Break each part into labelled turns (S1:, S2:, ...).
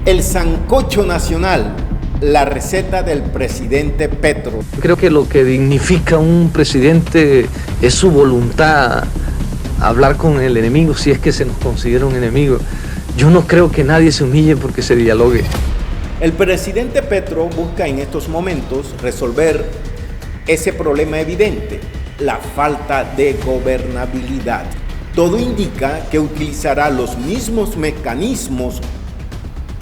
S1: El sancocho nacional, la receta del presidente Petro.
S2: Creo que lo que dignifica a un presidente es su voluntad a hablar con el enemigo, si es que se nos considera un enemigo. Yo no creo que nadie se humille porque se dialogue.
S1: El presidente Petro busca en estos momentos resolver ese problema evidente, la falta de gobernabilidad. Todo indica que utilizará los mismos mecanismos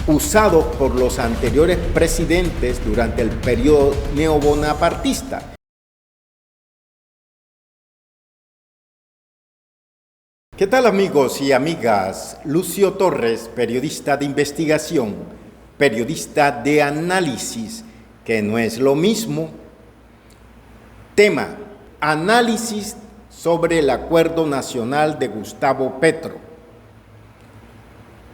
S1: usados por los anteriores presidentes durante el periodo neobonapartista. ¿Qué tal, amigos y amigas? Lucio Torres, periodista de investigación, periodista de análisis, que no es lo mismo. Tema: análisis sobre el Acuerdo Nacional de Gustavo Petro.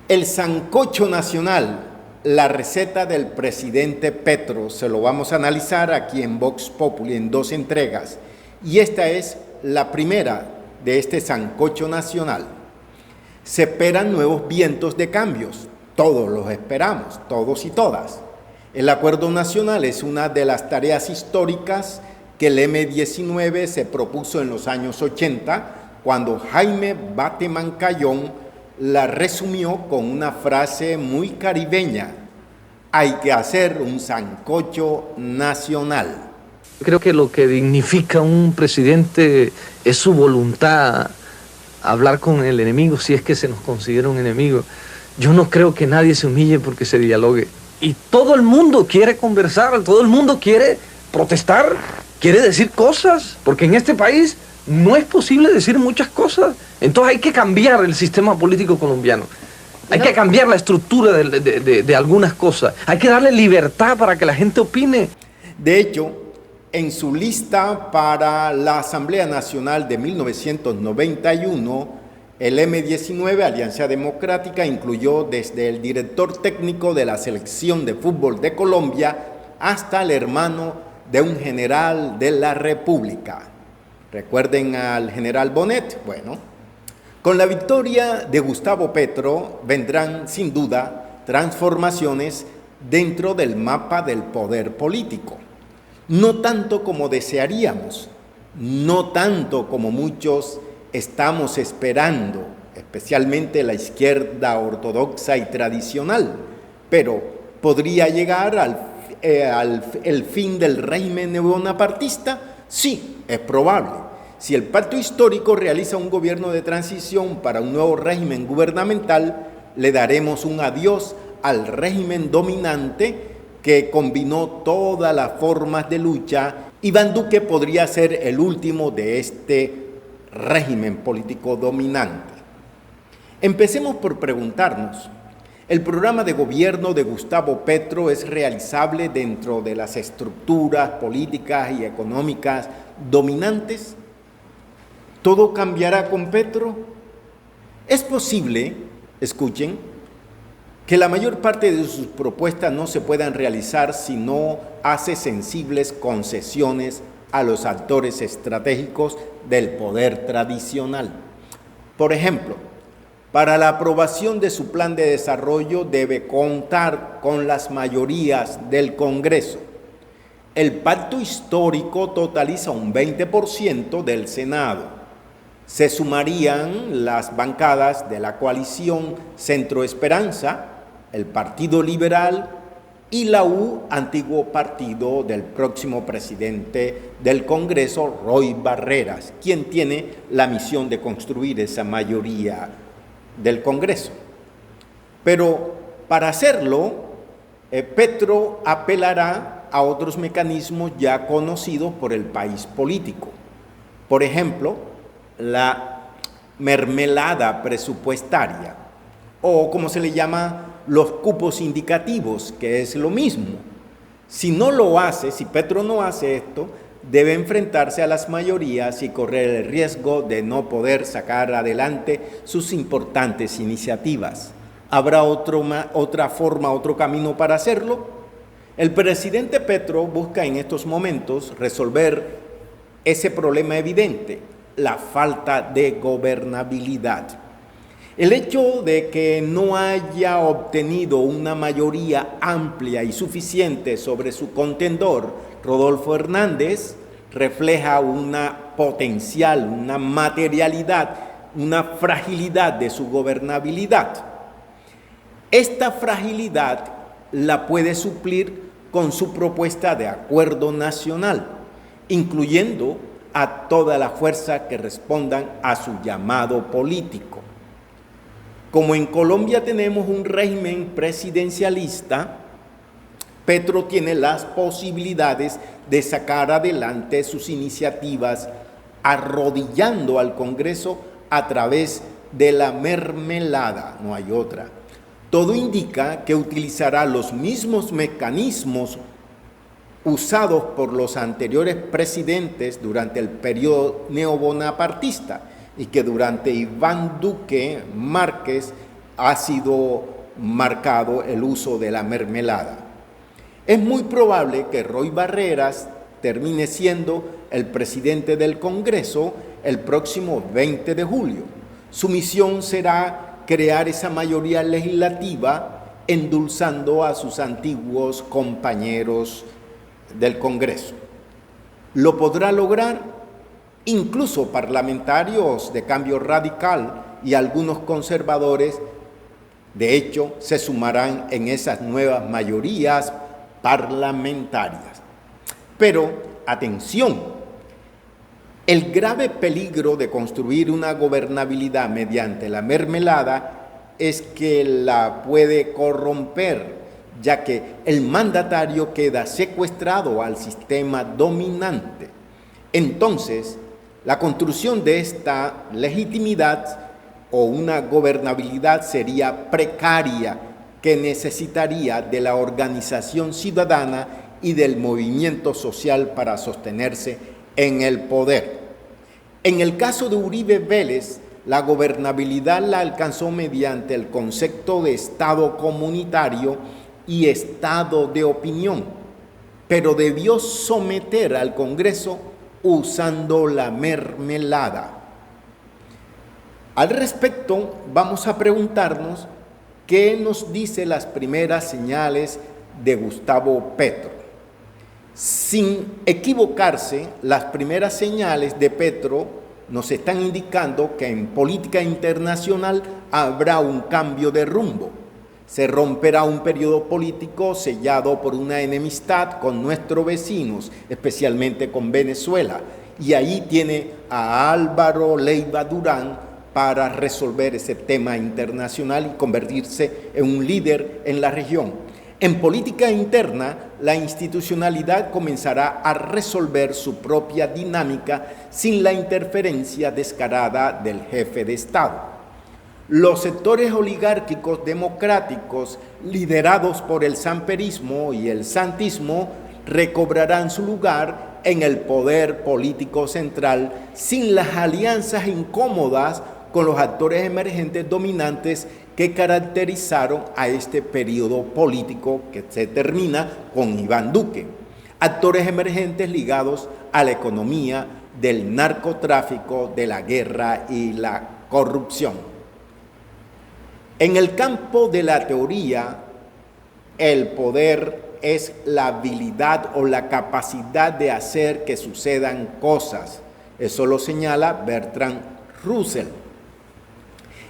S1: El sancocho nacional, la receta del presidente Petro, se lo vamos a analizar aquí en Vox Populi en 2 entregas. Y esta es la primera de este sancocho nacional. Se esperan nuevos vientos de cambios. Todos los esperamos, todos y todas. El Acuerdo Nacional es una de las tareas históricas que el M-19 se propuso en los años 80, cuando Jaime Bateman Cayón la resumió con una frase muy caribeña: hay que hacer un sancocho nacional.
S2: Creo que lo que dignifica a un presidente es su voluntad a hablar con el enemigo, si es que se nos considera un enemigo. Yo no creo que nadie se humille porque se dialogue. Y todo el mundo quiere conversar, todo el mundo quiere protestar, quiere decir cosas, porque en este país no es posible decir muchas cosas. Entonces hay que cambiar el sistema político colombiano. Hay que cambiar la estructura de algunas cosas. Hay que darle libertad para que la gente opine.
S1: De hecho, en su lista para la Asamblea Nacional de 1991, el M-19, Alianza Democrática, incluyó desde el director técnico de la Selección de Fútbol de Colombia hasta el hermano de un general de la República. ¿Recuerden al general Bonet? Bueno, con la victoria de Gustavo Petro vendrán sin duda transformaciones dentro del mapa del poder político. No tanto como desearíamos, no tanto como muchos estamos esperando, especialmente la izquierda ortodoxa y tradicional, pero podría llegar el fin del régimen neobonapartista. Sí, es probable. Si el pacto histórico realiza un gobierno de transición para un nuevo régimen gubernamental, le daremos un adiós al régimen dominante que combinó todas las formas de lucha. Iván Duque podría ser el último de este régimen político dominante. Empecemos por preguntarnos: ¿el programa de gobierno de Gustavo Petro es realizable dentro de las estructuras políticas y económicas dominantes? ¿Todo cambiará con Petro? Es posible, escuchen, que la mayor parte de sus propuestas no se puedan realizar si no hace sensibles concesiones a los actores estratégicos del poder tradicional. Por ejemplo, para la aprobación de su plan de desarrollo debe contar con las mayorías del Congreso. El pacto histórico totaliza un 20% del Senado. Se sumarían las bancadas de la coalición Centro Esperanza, el Partido Liberal y la U, antiguo partido del próximo presidente del Congreso, Roy Barreras, quien tiene la misión de construir esa mayoría del Congreso. Pero para hacerlo, Petro apelará a otros mecanismos ya conocidos por el país político. Por ejemplo, la mermelada presupuestaria, o como se le llama, los cupos indicativos, que es lo mismo. Si no lo hace, si Petro no hace esto, debe enfrentarse a las mayorías y correr el riesgo de no poder sacar adelante sus importantes iniciativas. ¿Habrá otra forma, otro camino para hacerlo? El presidente Petro busca en estos momentos resolver ese problema evidente, la falta de gobernabilidad. El hecho de que no haya obtenido una mayoría amplia y suficiente sobre su contendor, Rodolfo Hernández, refleja una potencial, una materialidad, una fragilidad de su gobernabilidad. Esta fragilidad la puede suplir con su propuesta de acuerdo nacional, incluyendo a toda la fuerza que respondan a su llamado político. Como en Colombia tenemos un régimen presidencialista, Petro tiene las posibilidades de sacar adelante sus iniciativas arrodillando al Congreso a través de la mermelada, no hay otra. Todo indica que utilizará los mismos mecanismos usados por los anteriores presidentes durante el periodo neobonapartista y que durante Iván Duque Márquez ha sido marcado el uso de la mermelada. Es muy probable que Roy Barreras termine siendo el presidente del Congreso el próximo 20 de julio. Su misión será crear esa mayoría legislativa endulzando a sus antiguos compañeros del Congreso. ¿Lo podrá lograr? Incluso parlamentarios de Cambio Radical y algunos conservadores, de hecho, se sumarán en esas nuevas mayorías parlamentarias. Pero, atención, el grave peligro de construir una gobernabilidad mediante la mermelada es que la puede corromper, ya que el mandatario queda secuestrado al sistema dominante. Entonces, la construcción de esta legitimidad o una gobernabilidad sería precaria, que necesitaría de la organización ciudadana y del movimiento social para sostenerse en el poder. En el caso de Uribe Vélez, la gobernabilidad la alcanzó mediante el concepto de Estado comunitario y Estado de opinión, pero debió someter al Congreso usando la mermelada. Al respecto, vamos a preguntarnos qué nos dice las primeras señales de Gustavo Petro. Sin equivocarse, las primeras señales de Petro nos están indicando que en política internacional habrá un cambio de rumbo. Se romperá un periodo político sellado por una enemistad con nuestros vecinos, especialmente con Venezuela. Y ahí tiene a Álvaro Leiva Durán para resolver ese tema internacional y convertirse en un líder en la región. En política interna, la institucionalidad comenzará a resolver su propia dinámica sin la interferencia descarada del jefe de Estado. Los sectores oligárquicos democráticos liderados por el samperismo y el santismo recobrarán su lugar en el poder político central sin las alianzas incómodas con los actores emergentes dominantes que caracterizaron a este periodo político que se termina con Iván Duque. Actores emergentes ligados a la economía del narcotráfico, de la guerra y la corrupción. En el campo de la teoría, el poder es la habilidad o la capacidad de hacer que sucedan cosas. Eso lo señala Bertrand Russell.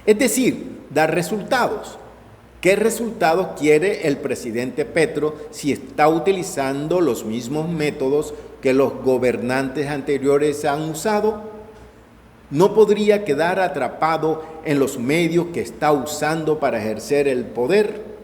S1: Es decir, dar resultados. ¿Qué resultados quiere el presidente Petro si está utilizando los mismos métodos que los gobernantes anteriores han usado? ¿No podría quedar atrapado en los medios que está usando para ejercer el poder?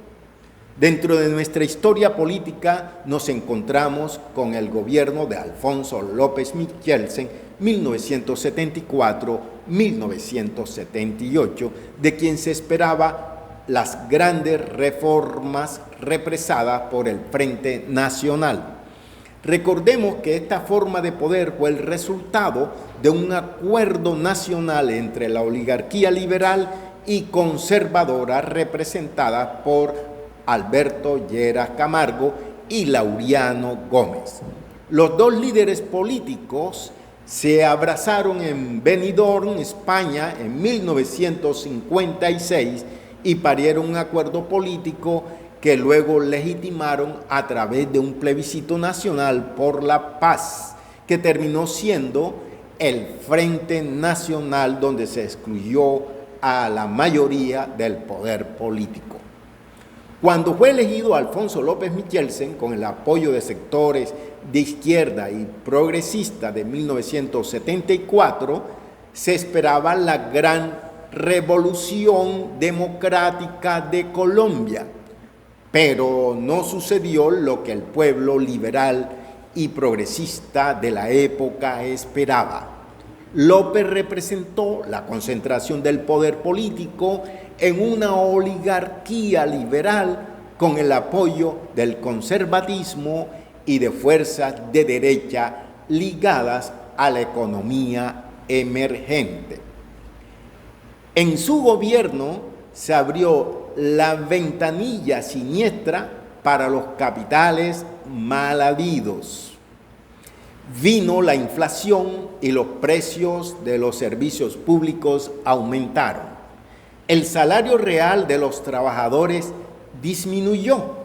S1: Dentro de nuestra historia política nos encontramos con el gobierno de Alfonso López Michelsen, 1974-1978, de quien se esperaba las grandes reformas represadas por el Frente Nacional. Recordemos que esta forma de poder fue el resultado de un acuerdo nacional entre la oligarquía liberal y conservadora representada por Alberto Lleras Camargo y Laureano Gómez. Los dos líderes políticos Se abrazaron en Benidorm, España, en 1956 y parieron un acuerdo político que luego legitimaron a través de un plebiscito nacional por la paz, que terminó siendo el Frente Nacional, donde se excluyó a la mayoría del poder político. Cuando fue elegido Alfonso López Michelsen, con el apoyo de sectores de izquierda y progresista de 1974, se esperaba la gran revolución democrática de Colombia, pero no sucedió lo que el pueblo liberal y progresista de la época esperaba. López representó la concentración del poder político en una oligarquía liberal con el apoyo del conservatismo y de fuerzas de derecha ligadas a la economía emergente. En su gobierno se abrió la ventanilla siniestra para los capitales mal habidos. Vino la inflación y los precios de los servicios públicos aumentaron. El salario real de los trabajadores disminuyó.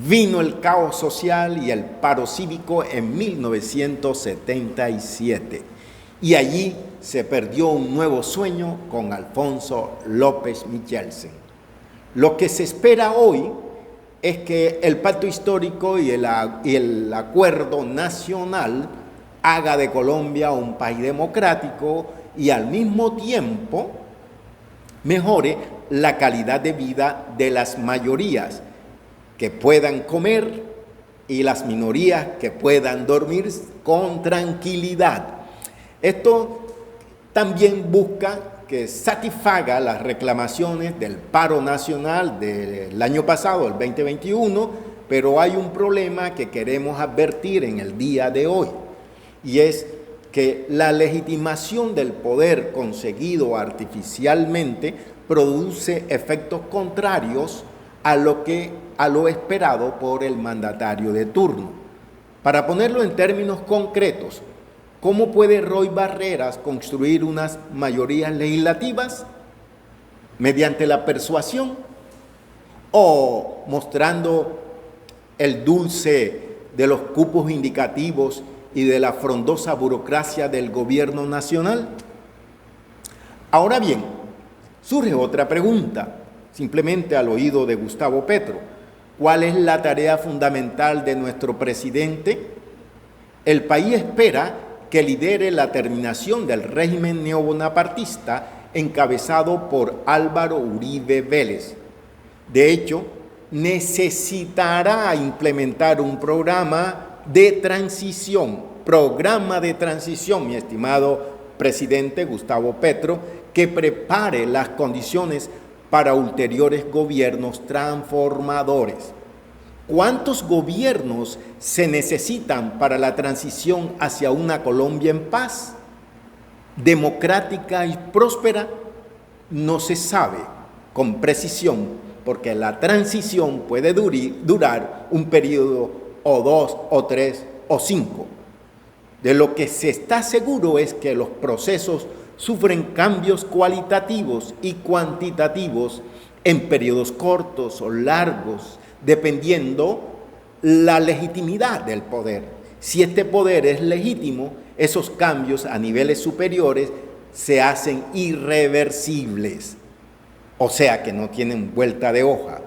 S1: Vino el caos social y el paro cívico en 1977. Y allí se perdió un nuevo sueño con Alfonso López Michelsen. Lo que se espera hoy es que el pacto histórico y el acuerdo nacional haga de Colombia un país democrático y al mismo tiempo mejore la calidad de vida de las mayorías, que puedan comer, y las minorías que puedan dormir con tranquilidad. Esto también busca que satisfaga las reclamaciones del paro nacional del año pasado, el 2021, pero hay un problema que queremos advertir en el día de hoy, y es que la legitimación del poder conseguido artificialmente produce efectos contrarios a lo esperado por el mandatario de turno. Para ponerlo en términos concretos, ¿cómo puede Roy Barreras construir unas mayorías legislativas? ¿Mediante la persuasión o mostrando el dulce de los cupos indicativos y de la frondosa burocracia del gobierno nacional? Ahora bien, surge otra pregunta, simplemente al oído de Gustavo Petro. ¿Cuál es la tarea fundamental de nuestro presidente? El país espera que lidere la terminación del régimen neobonapartista encabezado por Álvaro Uribe Vélez. De hecho, necesitará implementar un programa de transición, mi estimado presidente Gustavo Petro, que prepare las condiciones para ulteriores gobiernos transformadores. ¿Cuántos gobiernos se necesitan para la transición hacia una Colombia en paz, democrática y próspera? No se sabe con precisión, porque la transición puede durar un periodo o 2 o 3 o 5. De lo que se está seguro es que los procesos sufren cambios cualitativos y cuantitativos en periodos cortos o largos, dependiendo la legitimidad del poder. Si este poder es legítimo, esos cambios a niveles superiores se hacen irreversibles, o sea que no tienen vuelta de hoja.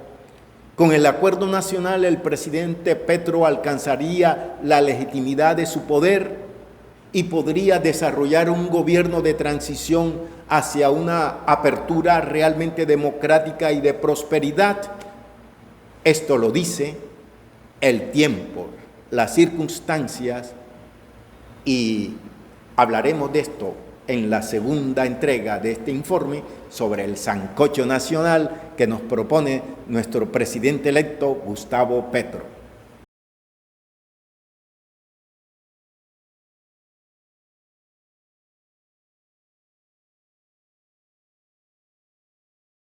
S1: Con el acuerdo nacional, el presidente Petro alcanzaría la legitimidad de su poder y podría desarrollar un gobierno de transición hacia una apertura realmente democrática y de prosperidad. Esto lo dice el tiempo, las circunstancias, y hablaremos de esto en la segunda entrega de este informe sobre el sancocho nacional que nos propone nuestro presidente electo Gustavo Petro.